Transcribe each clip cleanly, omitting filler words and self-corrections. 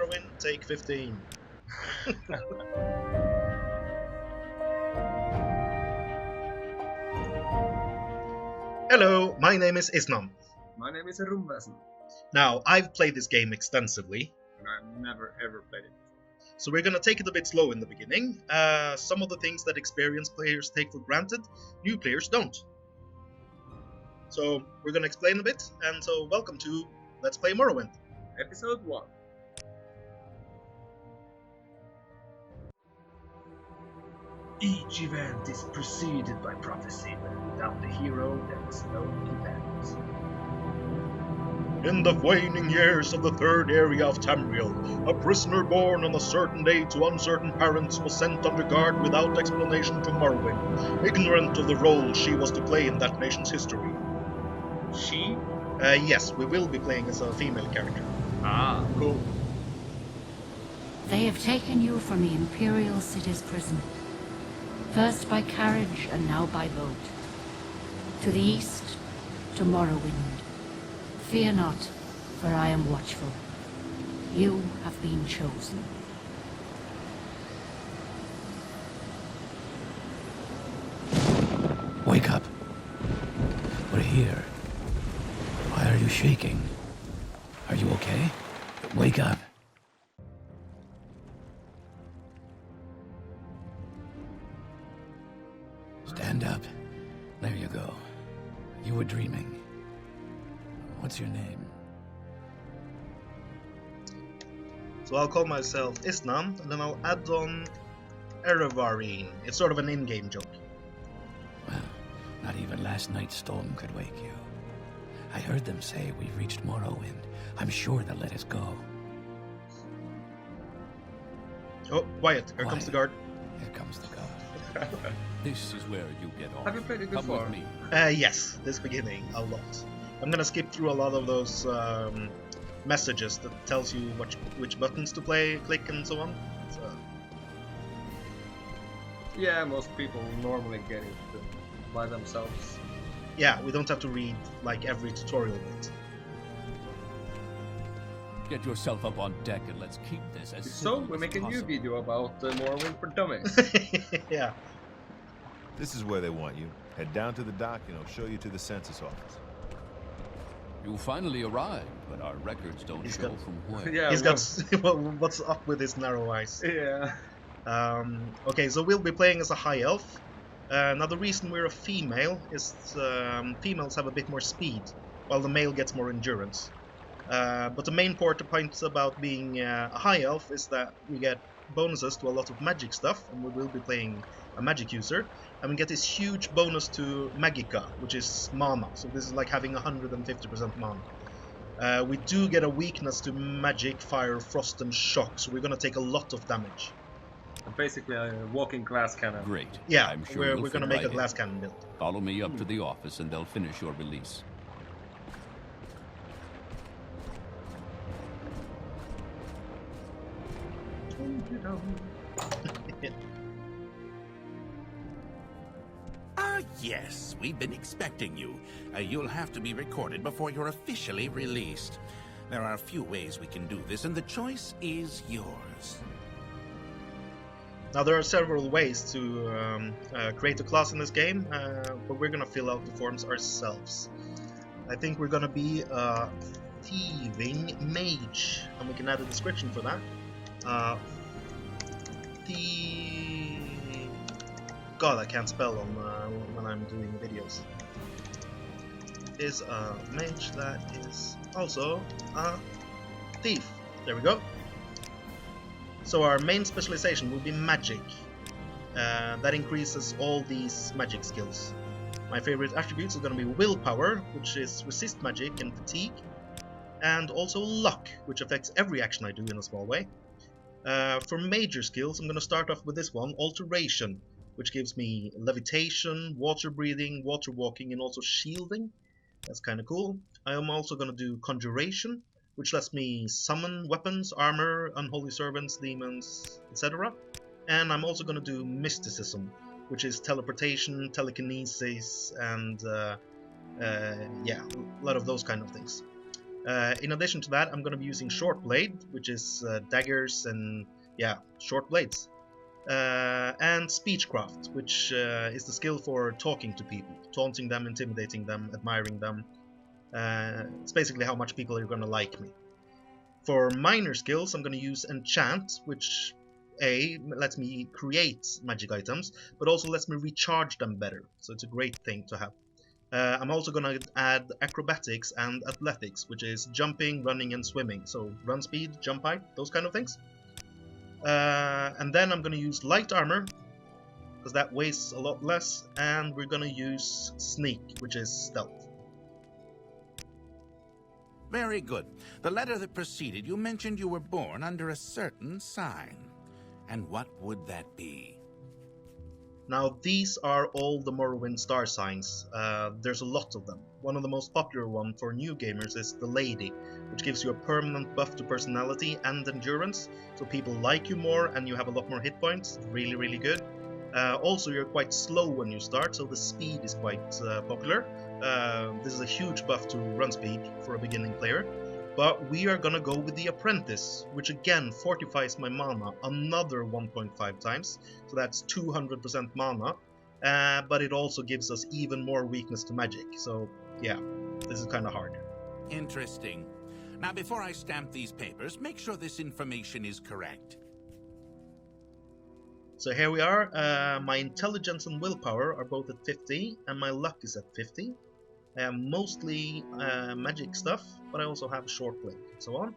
Morrowind, take 15. Hello, my name is Isnam. My name is Rumväsen. Now, I've played this game extensively, And I've never ever played it. so we're gonna take it a bit slow in the beginning. Some of the things that experienced players take for granted, new players don't. So, we're gonna explain a bit, and so welcome to Let's Play Morrowind. Episode 1. Each event is preceded by prophecy, but without the hero, there is no event. In the waning years of the third area of Tamriel, a prisoner born on a certain day to uncertain parents was sent under guard without explanation to Morrowind, ignorant of the role she was to play in that nation's history. She? Yes, we will be playing as a female character. Ah, cool. They have taken you from the Imperial City's prison. First by carriage and now by boat. To the east, to Morrowind. Fear not, for I am watchful. You have been chosen. Wake up. We're here. Why are you shaking? Are you okay? Wake up. Stand up. There you go. You were dreaming. What's your name? So I'll call myself Isnam, and then I'll add on Erevarine. It's sort of an in-game joke. Well, not even last night's storm could wake you. I heard them say we've reached Morrowind. I'm sure they'll let us go. Oh, quiet. Here comes the guard. Here comes the guard. This is where you get off. Have you played it Come before? with me. Yes, this beginning, a lot. I'm gonna skip through a lot of those messages that tells you which buttons to click and so on. So, Yeah, most people normally get it by themselves. yeah, we don't have to read like every tutorial bit. Get yourself up on deck and let's keep this as So, simple we as make a new possible. video about Morrowind for Dummies. Yeah. This is where they want you. Head down to the dock and I'll show you to the census office. You finally arrived, but our records don't He's show got- from where. Yeah, He's well, got what's up with his narrow eyes? yeah. Okay, so we'll be playing as a high elf. Now the reason we're a female is females have a bit more speed, while the male gets more endurance. But the main point about being a high elf is that we get bonuses to a lot of magic stuff, and we will be playing a magic user, and we get this huge bonus to Magica, which is mana. So this is like having 150% mana. We do get a weakness to magic, fire, frost, and shock, so we're gonna take a lot of damage. Basically, a walking glass cannon. Great. Yeah, I'm sure we're you'll gonna fit make right a in. glass cannon build. Follow me up to the office and they'll finish your release. Ah, yes, we've been expecting you. You'll have to be recorded before you're officially released. There are a few ways we can do this, and the choice is yours. Now there are several ways to create a class in this game, but we're gonna fill out the forms ourselves. I think we're gonna be a Thieving Mage, and we can add a description for that. God, I can't spell on when I'm doing videos. Is a mage that is also a thief. There we go. So our main specialization will be magic. That increases all these magic skills. My favorite attributes are going to be willpower, which is resist magic and fatigue, and also luck, which affects every action I do in a small way. For major skills, I'm going to start off with this one, alteration, which gives me levitation, water breathing, water walking, and also shielding. That's kind of cool. I am also going to do conjuration, which lets me summon weapons, armor, unholy servants, demons, etc. And I'm also going to do mysticism, which is teleportation, telekinesis, and yeah, a lot of those kind of things. In addition to that, I'm going to be using Short Blade, which is daggers and, yeah, short blades. And Speechcraft, which is the skill for talking to people, taunting them, intimidating them, admiring them. It's basically how much people are going to like me. For minor skills, I'm going to use Enchant, which lets me create magic items, but also lets me recharge them better, so it's a great thing to have. I'm also going to add Acrobatics and Athletics, which is jumping, running, and swimming, so run speed, jump height, those kind of things. And then I'm going to use Light Armor, because that weighs a lot less, and we're going to use Sneak, which is Stealth. Very good. The letter that preceded you mentioned you were born under a certain sign. And what would that be? Now, these are all the Morrowind star signs. There's a lot of them. One of the most popular ones for new gamers is the Lady, which gives you a permanent buff to personality and endurance, so people like you more and you have a lot more hit points. Really, really good. Also, you're quite slow when you start, so the speed is quite popular. This is a huge buff to run speed for a beginning player. But we are gonna go with the Apprentice, which again fortifies my mana another 1.5 times, so that's 200% mana, but it also gives us even more weakness to magic, so yeah, this is kinda hard. Interesting. Now, before I stamp these papers, make sure this information is correct. So here we are, my intelligence and willpower are both at 50, and my luck is at 50. Mostly magic stuff, but I also have Short Blade and so on.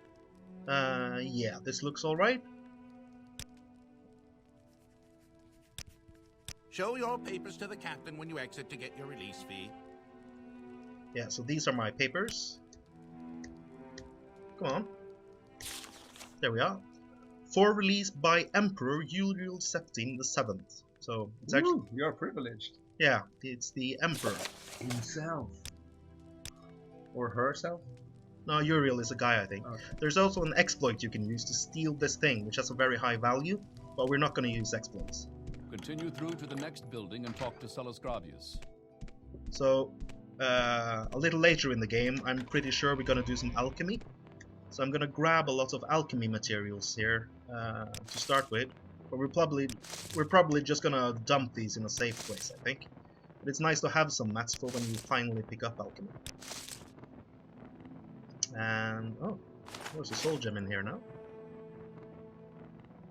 Yeah, this looks alright. Show your papers to the captain when you exit to get your release fee. Yeah, so these are my papers. Come on. There we are. For release by Emperor Uriel Septim the 7th. So it's actually... Ooh, you're privileged. Yeah, it's the Emperor. Himself. Or herself? No, Uriel is a guy, I think. Okay. There's also an exploit you can use to steal this thing, which has a very high value, but we're not going to use exploits. Continue through to the next building and talk to Celes Gravius. So, a little later in the game, I'm pretty sure we're going to do some alchemy. So I'm going to grab a lot of alchemy materials here to start with. But we're probably just going to dump these in a safe place, I think. But it's nice to have some mats for when you finally pick up alchemy. And, oh, there's a soul gem in here now.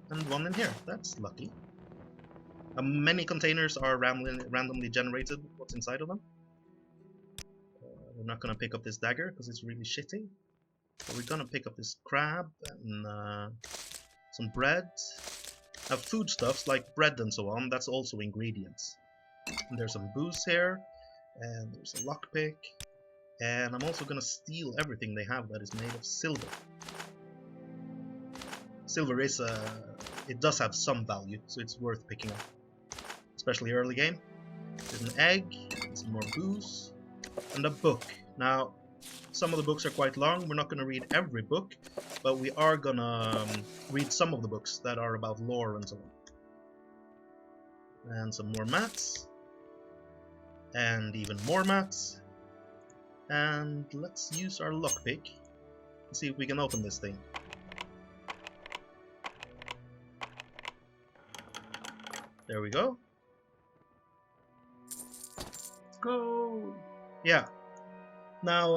And one in here, that's lucky. Many containers are randomly generated, what's inside of them. We're not going to pick up this dagger, because it's really shitty. But we're going to pick up this crab, and some bread. Now foodstuffs, like bread and so on, that's also ingredients. And there's some booze here, and there's a lockpick. And I'm also going to steal everything they have that is made of silver. Silver is it does have some value, so it's worth picking up. Especially early game. There's an egg, some more booze, and a book. Now, some of the books are quite long, we're not going to read every book, but we are going to read some of the books that are about lore and so on. And some more mats. And even more mats. And let's use our lockpick and see if we can open this thing. There we go. Let's go! Yeah. Now,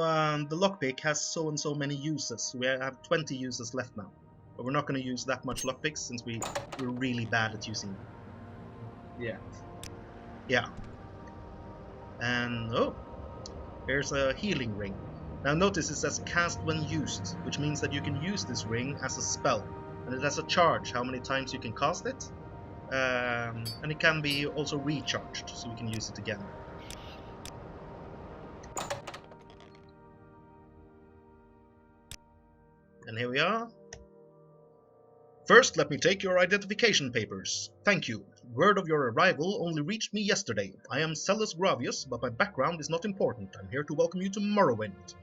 the lockpick has so and so many uses. We have 20 uses left now. But we're not going to use that much lockpicks since we're really bad at using them. Yeah. Yeah. And, oh! Here's a healing ring. Now notice it says cast when used, which means that you can use this ring as a spell. And it has a charge, how many times you can cast it. And it can be also recharged, so you can use it again. And here we are. First, let me take your identification papers. Thank you. Word of your arrival only reached me yesterday. I am Celes Gravius, but my background is not important. I'm here to welcome you to Morrowind.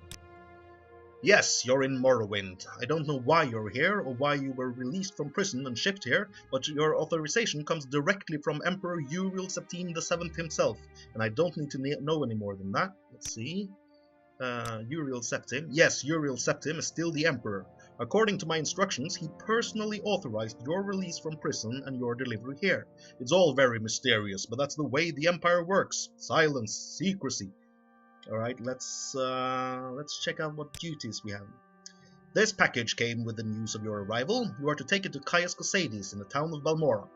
Yes, you're in Morrowind. I don't know why you're here or why you were released from prison and shipped here, but your authorization comes directly from Emperor Uriel Septim the 7th himself, and I don't need to know any more than that. Let's see. Uriel Septim. Yes, Uriel Septim is still the Emperor. According to my instructions, he personally authorized your release from prison and your delivery here. It's all very mysterious, but that's the way the Empire works. Silence, secrecy. Alright, let's check out what duties we have. This package came with the news of your arrival. You are to take it to Caius Cosades in the town of Balmora.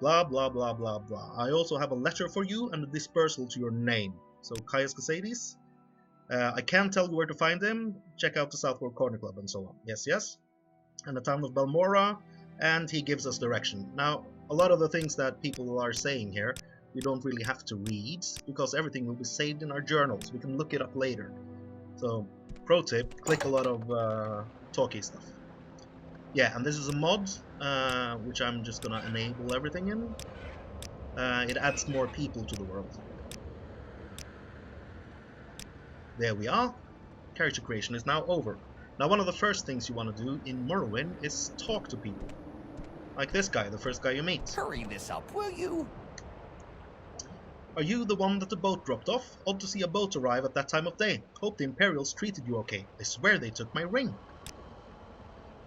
Blah blah blah blah blah. I also have a letter for you and a dispersal to your name. So Caius Cosades. I can't tell you where to find him. Check out the Southward Corner Club and so on. Yes, yes. And the town of Balmora, and he gives us direction. Now, a lot of the things that people are saying here, we don't really have to read, because everything will be saved in our journals. We can look it up later. So, pro tip, click a lot of talky stuff. Yeah, and this is a mod, which I'm just gonna enable everything in. It adds more people to the world. There we are. Character creation is now over. Now one of the first things you want to do in Morrowind is talk to people. Like this guy, the first guy you meet. Hurry this up, will you? Are you the one that the boat dropped off? Odd to see a boat arrive at that time of day. Hope the Imperials treated you okay. I swear they took my ring.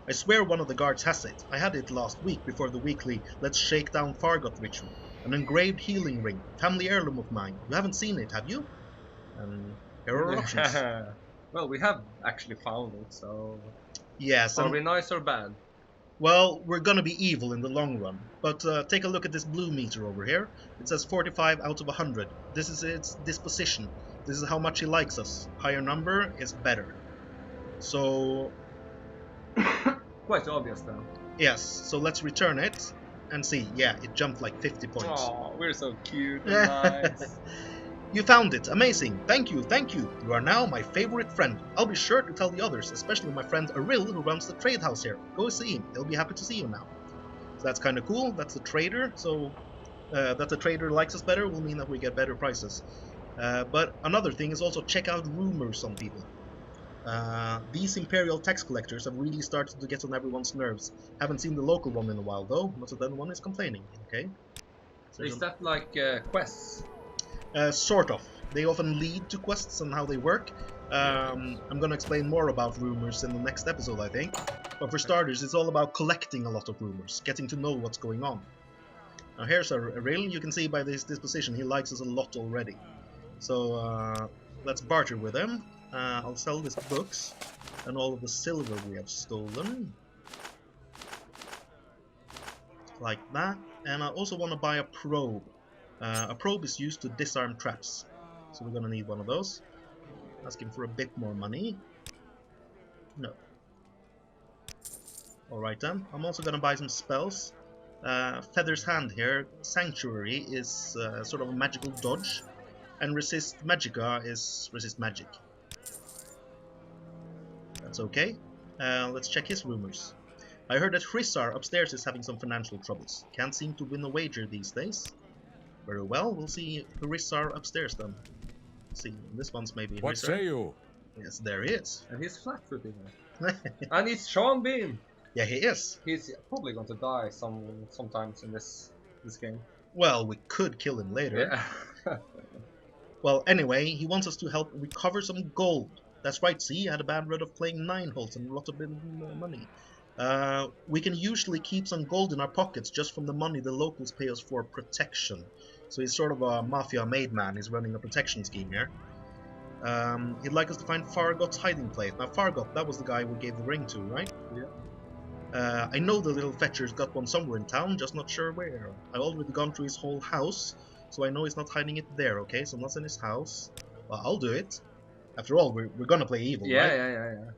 I swear one of the guards has it. I had it last week before the weekly Let's Shake Down Fargoth ritual. An engraved healing ring. Family heirloom of mine. You haven't seen it, have you? Here are options. Well, we have actually found it, so... Yes. Are we nice or bad? Well, we're gonna be evil in the long run. But take a look at this blue meter over here. It says 45 out of 100. This is its disposition. This is how much he likes us. Higher number is better. So... Quite obvious then. Yes, so let's return it and see. Yeah, it jumped like 50 points. Oh, we're so cute and nice. You found it. Amazing. Thank you, thank you. You are now my favorite friend. I'll be sure to tell the others, especially my friend Aril, who runs the trade house here. Go see him. He'll be happy to see you now. So that's kind of cool. That's the trader. So that the trader likes us better will mean that we get better prices. But another thing is also check out rumors on people. These Imperial tax collectors have really started to get on everyone's nerves. Haven't seen the local one in a while though. Not that anyone is complaining. Okay. So is that like quests? Sort of. They often lead to quests and how they work. I'm going to explain more about rumors in the next episode, I think. But for starters, it's all about collecting a lot of rumors, getting to know what's going on. Now here's a Aril. You can see by this disposition he likes us a lot already. So let's barter with him. I'll sell his books and all of the silver we have stolen. Like that. And I also want to buy a probe. A probe is used to disarm traps, so we're gonna need one of those. Asking for a bit more money. No. Alright then, I'm also gonna buy some spells. Feather's Hand here, Sanctuary is sort of a magical dodge, and Resist Magica is Resist Magic. That's okay. Let's check his rumors. I heard that Hrisar upstairs is having some financial troubles. Can't seem to win a wager these days. Very well, we'll see Hrisar upstairs then. Let's see, this one's maybe What Hrisar. say you? Yes, there he is. And he's flat-footed. And it's Sean Bean! Yeah, he is. He's probably going to die sometimes in this game. Well, we could kill him later. Yeah. Well, anyway, he wants us to help recover some gold. That's right, see, he had a bad run of playing 9 holes and a lot of money. We can usually keep some gold in our pockets just from the money the locals pay us for protection. So he's sort of a mafia made man. He's running a protection scheme here. He'd like us to find Fargoth's hiding place. Now Fargoth, that was the guy we gave the ring to, right? Yeah. I know the little fetcher's got one somewhere in town, just not sure where. I've already gone through his whole house, so I know he's not hiding it there, okay? So not in his house. Well, I'll do it. After all, we're gonna play evil, right?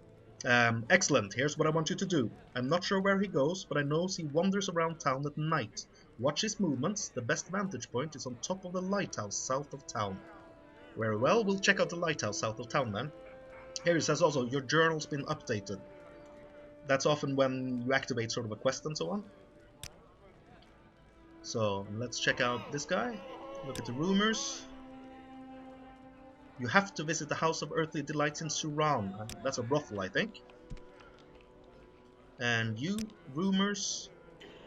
Yeah. Excellent. Here's what I want you to do. I'm not sure where he goes, but I know he wanders around town at night. Watch his movements. The best vantage point is on top of the lighthouse south of town. Very well, we'll check out the lighthouse south of town then. Here it says also, your journal's been updated. That's often when you activate sort of a quest and so on. So, let's check out this guy. Look at the rumors. You have to visit the House of Earthly Delights in Suran. That's a brothel, I think. And you, rumors.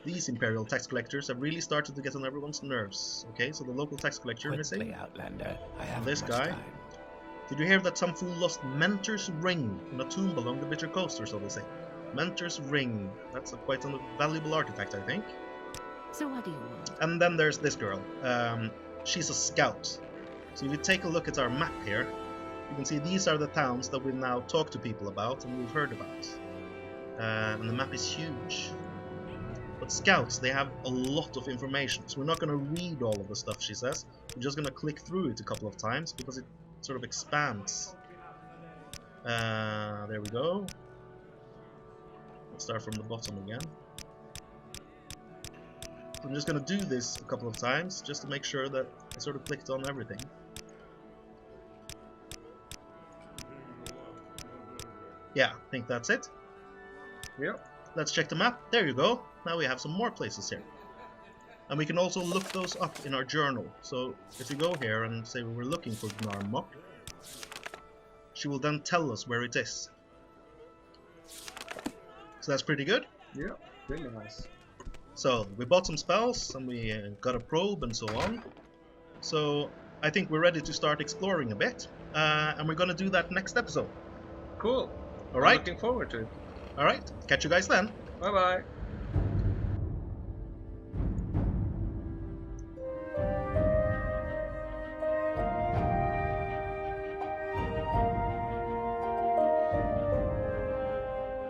These Imperial tax collectors have really started to get on everyone's nerves. Okay, so the local tax collector missing. Quickly, Outlander. I have This much guy. time. Did you hear that some fool lost Mentor's ring in a tomb along the Bitter Coast, or so they say? Mentor's ring. That's quite a valuable artifact, I think. So what do you want? And then there's this girl. She's a scout. So if you take a look at our map here, you can see these are the towns that we now talk to people about and we've heard about. And the map is huge. But scouts, they have a lot of information, so we're not going to read all of the stuff she says. We're just going to click through it a couple of times because it sort of expands. There we go. Let's start from the bottom again. I'm just going to do this a couple of times just to make sure that I sort of clicked on everything. Yeah, I think that's it. Yep. Let's check the map. There you go. Now we have some more places here. And we can also look those up in our journal. So if you go here and say we're looking for Gnarmok, she will then tell us where it is. So that's pretty good. Yeah, really nice. So we bought some spells and we got a probe and so on. So I think we're ready to start exploring a bit. And we're going to do that next episode. Cool. All right. I'm looking forward to it. All right. Catch you guys then. Bye bye.